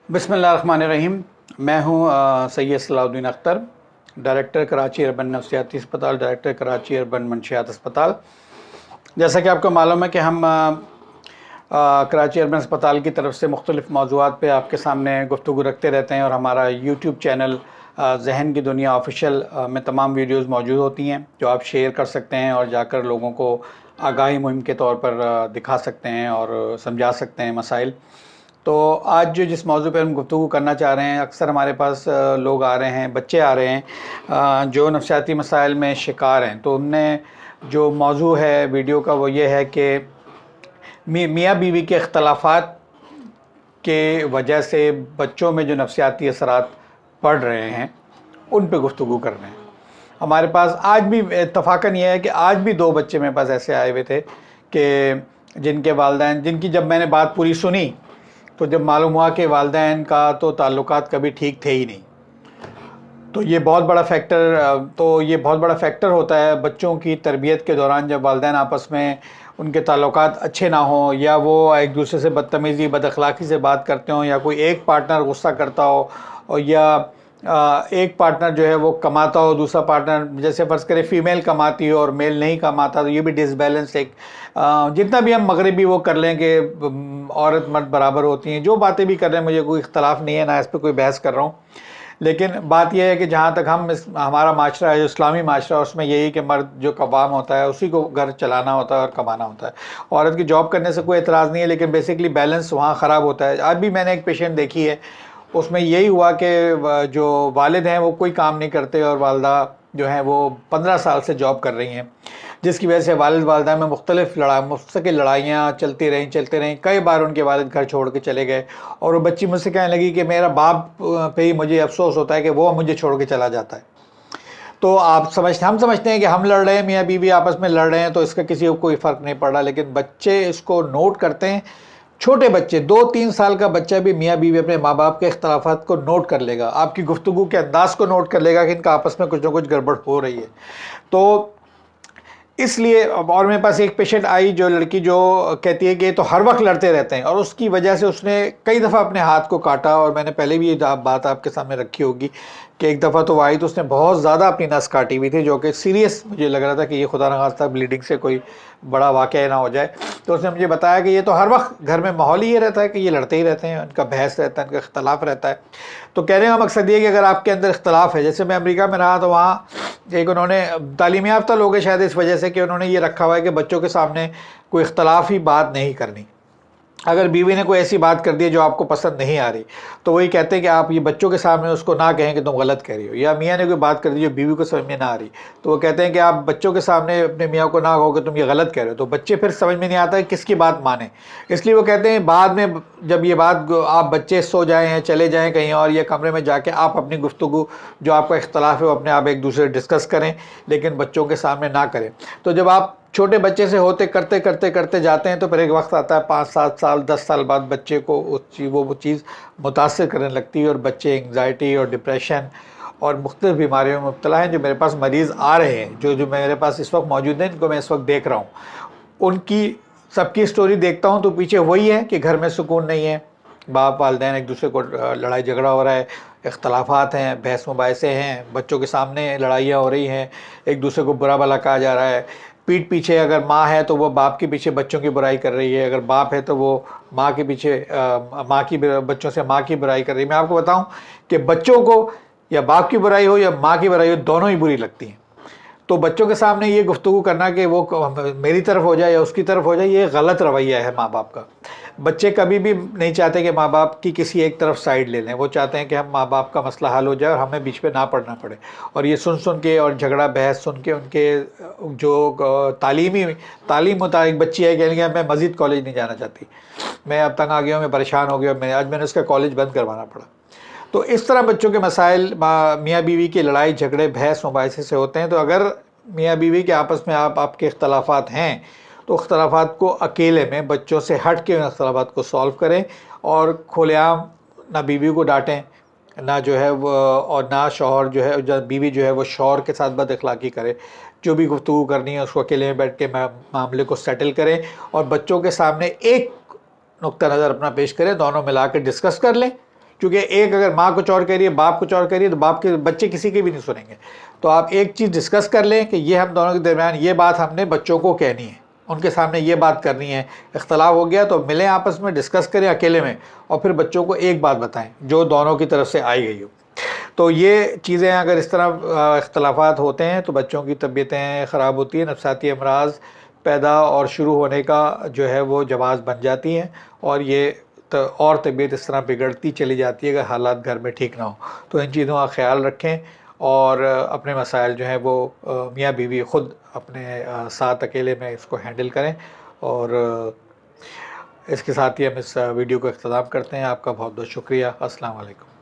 बिस्मिल्लाहिर्रहमानिर्रहीम। मैं हूं सैयद सलाउद्दीन अख्तर, डायरेक्टर कराची अर्बन नफ्सियाती अस्पताल, डायरेक्टर कराची अर्बन मंशियात अस्पताल। जैसा कि आपको मालूम है कि हम कराची अर्बन अस्पताल की तरफ से मुख्तलिफ़ मौज़ूआत पे आपके सामने गुफ्तगू रखते रहते हैं और हमारा यूट्यूब चैनल ज़हन की दुनिया ऑफिशियल में तमाम वीडियोज़ मौजूद होती हैं जो आप शेयर कर सकते हैं और जाकर लोगों को आगाही मुहिम के तौर पर दिखा सकते हैं और समझा सकते हैं मसाइल। तो आज जिस मौजू पर हम गुफ्तगू करना चाह रहे हैं, अक्सर हमारे पास लोग आ रहे हैं, बच्चे आ रहे हैं जो नफ्सियाती मसाइल में शिकार हैं। तो उनने जो मौजू है वीडियो का वो ये है कि मियाँ बीवी के इख्तलाफात के वजह से बच्चों में जो नफ्सियाती असरात पड़ रहे हैं उन पे गुफ्तगू कर रहे हैं। हमारे पास आज भी इत्तफाकन ये है कि आज भी 2 बच्चे मेरे पास ऐसे आए हुए थे कि जिनके वालिदैन, जिनकी जब मैंने बात पूरी सुनी तो जब मालूम हुआ कि वालिदैन का तो ताल्लुकात कभी ठीक थे ही नहीं। तो ये बहुत बड़ा फैक्टर होता है बच्चों की तरबियत के दौरान, जब वालिदैन आपस में उनके ताल्लुकात अच्छे ना हों या वो एक दूसरे से बदतमीज़ी बदअखलाक़ी से बात करते हों, या कोई एक पार्टनर गुस्सा करता हो और या एक पार्टनर जो है वो कमाता हो, दूसरा पार्टनर जैसे फ़र्ज़ करें फ़ीमेल कमाती हो और मेल नहीं कमाता, तो ये भी डिसबैलेंस एक जितना भी हम मगरबी वो कर लें कि औरत मर्द बराबर होती हैं, जो बातें भी कर रहे हैं, मुझे कोई इख्तलाफ नहीं है, ना इस पर कोई बहस कर रहा हूँ। लेकिन बात यह है कि जहाँ तक हमारा माशरा है, जो इस्लामी माशरा है, उसमें यही कि मर्द जो कवाम होता है उसी को घर चलाना होता है और कमाना होता है। औरत की जॉब करने से कोई एतराज़ नहीं है, लेकिन बेसिकली बैलेंस वहाँ ख़राब होता है। आज भी मैंने एक पेशेंट देखी है, उसमें यही हुआ कि जो वालिद हैं वो कोई काम नहीं करते और वालदा जो हैं वो 15 साल से जॉब कर रही हैं, जिसकी वजह से वालिद वालदा में मुस्तकिल लड़ाइयाँ चलती रहीं। कई बार उनके वालिद घर छोड़ के चले गए और वो बच्ची मुझसे कहने लगी कि मेरा बाप पे ही मुझे अफसोस होता है कि वो मुझे छोड़ के चला जाता है। तो हम समझते हैं कि हम लड़ रहे हैं, मियाँ बीवी आपस में लड़ रहे हैं, तो इसका किसी को कोई फ़र्क नहीं पड़ रहा, लेकिन बच्चे इसको नोट करते हैं। छोटे बच्चे, 2-3 साल का बच्चा भी मियाँ बीवी अपने माँ बाप के इख्तलाफात को नोट कर लेगा, आपकी गुफ्तगू के अंदाज़ को नोट कर लेगा कि इनका आपस में कुछ ना कुछ गड़बड़ हो रही है। तो इसलिए, और मेरे पास एक पेशेंट आई जो लड़की जो कहती है कि तो हर वक्त लड़ते रहते हैं और उसकी वजह से उसने कई दफ़ा अपने हाथ को काटा, और मैंने पहले भी ये बात आपके सामने रखी होगी कि एक दफ़ा तो आई तो उसने बहुत ज़्यादा अपनी नस काटी हुई थी, जो कि सीरियस मुझे लग रहा था कि ये खुदा न खास्ता ब्लीडिंग से कोई बड़ा वाक़या ना हो जाए। तो उसने मुझे बताया कि ये तो हर वक्त घर में माहौल ही ये रहता है कि ये लड़ते ही रहते हैं, उनका बहस रहता है, उनका इख्तलाफ रहता है। तो कहने का मकसद ये कि अगर आपके अंदर इख्तलाफ है, जैसे मैं अमेरिका में रहा तो वहाँ एक उन्होंने तालीम याफ्ता लोग हैं शायद इस वजह से कि उन्होंने ये रखा हुआ है कि बच्चों के सामने कोई इख्तलाफ ही बात नहीं करनी। अगर बीवी ने कोई ऐसी बात कर दी जो आपको पसंद नहीं आ रही तो वही कहते हैं कि आप ये बच्चों के सामने उसको ना कहें कि तुम गलत कह रही हो, या मियाँ ने कोई बात कर दी जो बीवी को समझ में ना आ रही तो वो कहते हैं कि आप बच्चों के सामने अपने मियाँ को ना कहो कि तुम ये गलत कह रहे हो, तो बच्चे फिर समझ में नहीं आता है किसकी बात माने। इसलिए वो कहते हैं बाद में जब ये बात आप बच्चे सो जाएँ या चले जाएँ कहीं और, या कमरे में जाके आप अपनी गुफ्तगू जो आपका इख्तलाफ है वो अपने आप एक दूसरे डिस्कस करें, लेकिन बच्चों के सामने ना करें। तो जब आप छोटे बच्चे से होते करते जाते हैं तो फिर एक वक्त आता है 5-7 साल 10 साल बाद बच्चे को वो चीज़ मुतासिर करने लगती है और बच्चे एंग्जाइटी और डिप्रेशन और मुख्तलिफ़ बीमारियों में मुब्तला हैं। जो मेरे पास मरीज़ आ रहे हैं, जो मेरे पास इस वक्त मौजूद हैं, इनको मैं इस वक्त देख रहा हूँ, उनकी सबकी स्टोरी देखता हूँ तो पीछे वही है कि घर में सुकून नहीं है, बाप वालिदैन एक दूसरे को लड़ाई झगड़ा हो रहा है, इख्तलाफात हैं, बहस मुबाहिसे हैं, बच्चों के सामने लड़ाइयाँ हो रही हैं, एक दूसरे को बुरा भला कहा जा रहा है। पीठ पीछे अगर माँ है तो वो बाप के पीछे बच्चों की बुराई कर रही है, अगर बाप है तो वो माँ के पीछे बच्चों से माँ की बुराई कर रही है। मैं आपको बताऊं कि बच्चों को या बाप की बुराई हो या माँ की बुराई हो, दोनों ही बुरी लगती हैं। तो बच्चों के सामने ये गुफ्तगू करना कि वो मेरी तरफ हो जाए या उसकी तरफ हो जाए, ये गलत रवैया है माँ बाप का। बच्चे कभी भी नहीं चाहते कि माँ बाप की किसी एक तरफ साइड ले लें, वो चाहते हैं कि हम माँ बाप का मसला हल हो जाए और हमें बीच में ना पड़ना पड़े। और ये सुन के और झगड़ा बहस सुन के उनके जो तालीम मुताबिक बच्ची है कहेंगे मैं मज़ीद कॉलेज नहीं जाना चाहती, मैं अब तंग आ गया हूँ, मैं परेशान हो गया, आज मैंने उसका कॉलेज बंद करवाना पड़ा। तो इस तरह बच्चों के मसाइल मियाँ बीवी की लड़ाई झगड़े बहस मुबाहिसे से होते हैं। तो अगर मियाँ बीवी के आपस में आपके इख्तलाफात हैं तो इख्तलाफात को अकेले में बच्चों से हट के उन इख्तलाफात को सॉल्व करें और खुलेआम ना बीवी को डांटें ना जो है वो, और ना शौहर जो है, जब बीवी जो है वो शौहर के साथ बद अखलाक़ी करे। जो भी गुफ्तगू करनी है उसको अकेले में बैठ के मामले को सेटल करें और बच्चों के सामने एक नुक्ता नज़र अपना पेश करें, दोनों मिला के डिस्कस कर लें। کیونکہ ایک اگر ماں کچھ اور کہہ رہی ہے، باپ کچھ اور کہہ رہی ہے، تو باپ کے بچے کسی کے بھی نہیں سنیں گے. تو آپ ایک چیز ڈسکس کر لیں کہ یہ ہم دونوں کے درمیان یہ بات ہم نے بچوں کو کہنی ہے، ان کے سامنے یہ بات کرنی ہے. اختلاف ہو گیا تو ملیں آپس میں، ڈسکس کریں اکیلے میں، اور پھر بچوں کو ایک بات بتائیں جو دونوں کی طرف سے آئی گئی ہو. تو یہ چیزیں اگر اس طرح اختلافات ہوتے ہیں تو بچوں کی طبیعتیں خراب ہوتی ہیں، نفسیاتی امراض پیدا اور شروع ہونے کا جو ہے وہ جواز بن جاتی ہیں، اور یہ اور طبیعت اس طرح بگڑتی چلی جاتی ہے اگر حالات گھر میں ٹھیک نہ ہوں. تو ان چیزوں کا خیال رکھیں، اور اپنے مسائل جو ہیں وہ میاں بیوی خود اپنے ساتھ اکیلے میں اس کو ہینڈل کریں. اور اس کے ساتھ ہی ہم اس ویڈیو کو اختتام کرتے ہیں. آپ کا بہت بہت شکریہ. السلام علیکم.